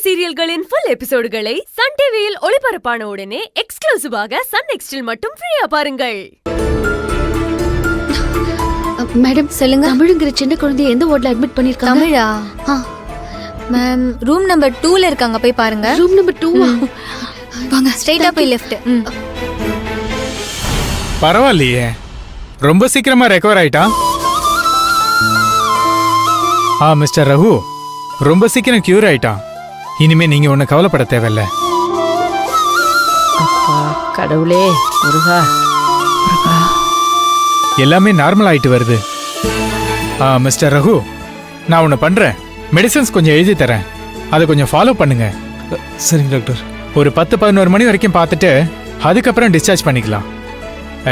சீரியல்களின் full எபிசோடுகளை Sun டிவியில் ஒளிபரப்பான உடனே எக்ஸ்க்ளூசிவாக சன் நெக்ஸ்டில் மட்டும் ஃப்ரீயா பாருங்கள். மேடம் சொல்லுங்க. தமிழ்ங்கிற சின்ன குழந்தைய எந்த வார்ட்ல அட்மிட் பண்ணிருக்காங்க? தமிழா? மேம் ரூம் நம்பர் 2ல இருக்காங்க, போய் பாருங்க. ரூம் நம்பர் 2வா? வாங்க ஸ்ட்ரைட்டா போய் லெஃப்ட். பரவாயில்லையே, ரொம்ப சீக்கிரமா ரெக்கவர் ஆயிட்டா. மிஸ்டர் ரகு ரொம்ப சீக்கிரம் கியூர் ஆயிட்டான். இனிமே நீங்க ஒண்ணு கவலைப்பட தேவையில்ல. அப்பா கடவுளே, முருகா முருகா, எல்லாமே நார்மல் ஆயிட்டு வருது. மிஸ்டர் ரகு, நான் ஒண்ணு பண்றேன். மெடிசன்ஸ் கொஞ்சம் எழுதி தரேன், அதை கொஞ்சம் ஃபாலோ பண்ணுங்க. சரிங்க டாக்டர். ஒரு 10-11 மணி வரைக்கும் பார்த்துட்டு அதுக்கப்புறம் டிஸ்சார்ஜ் பண்ணிக்கலாம்.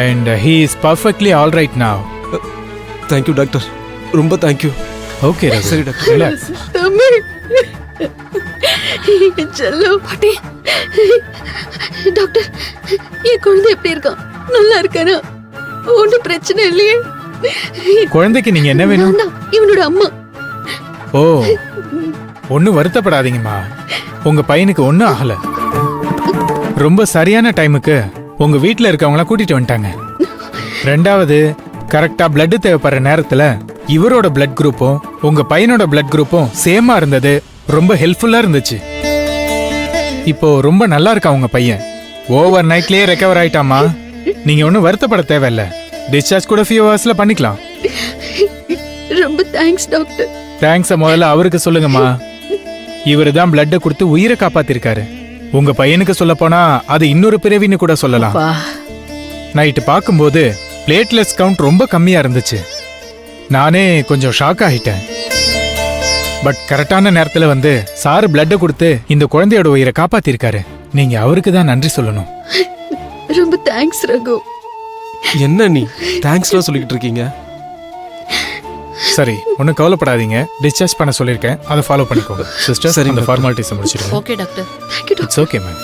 And he is perfectly all right now. Thank you doctor, ரொம்ப தேங்க்யூ. ஓகே சரி டாக்டர். ரிலாக்ஸ். தமிழ் செல்லம் பாட்டி. டாக்டர், என் குழந்தை எப்படி இருக்கான்? நல்லா இருக்கானா? ஒன்றும் பிரச்சனை இல்லையே? குழந்தைக்கு நீங்க என்ன வேணும்? நான் தான் இவனோட அம்மா. ஓ, ஒன்னும் வருத்தப்படாதீங்கம்மா. உங்க பையனுக்கு ஒன்னும் ஆகல. ரொம்ப சரியான டைமுக்கு உங்க வீட்டுல இருக்கவங்கள கூட்டிட்டு வந்துட்டாங்க. ரெண்டாவது, கரெக்டா பிளட் தேவைப்படுற நேரத்துல இவரோட பிளட் குரூப்பும் உங்க பையனோட பிளட் குரூப்பும் சேமா இருந்தது. ரொம்ப ஹெல்ப்ஃபுல்லா இருந்துச்சு. இப்போ ரொம்ப நல்லா இருக்கா உங்க பையன். ஓவர் நைட்லயே ரெக்கவர் ஆயிட்டாமா. நீங்க ஒன்னும் வருத்தப்பட தேவையில்ல. டிஸ்சார்ஜ் கூட ஃபியூ ஹவர்ஸ்ல பண்ணிக்கலாம். ரொம்ப தேங்க்ஸ் டாக்டர். தேங்க்ஸ் முதல்ல அவருக்கு சொல்லுங்கம்மா. இவரு தான் பிளட் கொடுத்து உயிரை காப்பாத்திருக்காரு. உங்க பையனுக்கு சொல்ல போனா அது இன்னொரு பிறவின்னு கூட சொல்லலாம். அப்பா நைட்டு பார்க்கும்போது பிளேட்லெஸ் கவுண்ட் ரொம்ப கம்மியா இருந்துச்சு. நானே கொஞ்சம் ஷாக் ஆயிட்டேன். பட் கரெக்டான நேரத்துல வந்து சாரு பிளட் கொடுத்து இந்த குழந்தையோட உயிரை காப்பாத்திருக்காரு. நீங்க அவருக்கு தான் நன்றி சொல்லணும். ரொம்ப தேங்க்ஸ் ரகு. என்ன நீ தேங்க்ஸ்லாம் சொல்லிக்கிட்டு இருக்கீங்க? சரி, ஒன்னும் கவலைப்படாதீங்க. டிஸ்சார்ஜ் பண்ண சொல்லியிருக்கேன், அதை ஃபாலோ பண்ணிக்கோங்க. சிஸ்டர், சரிங்க அந்த டாக்டர். ஃபார்மாலிட்டிஸ் முடிச்சிடுங்க. Okay doctor. Thank you doctor. It's okay ma'am.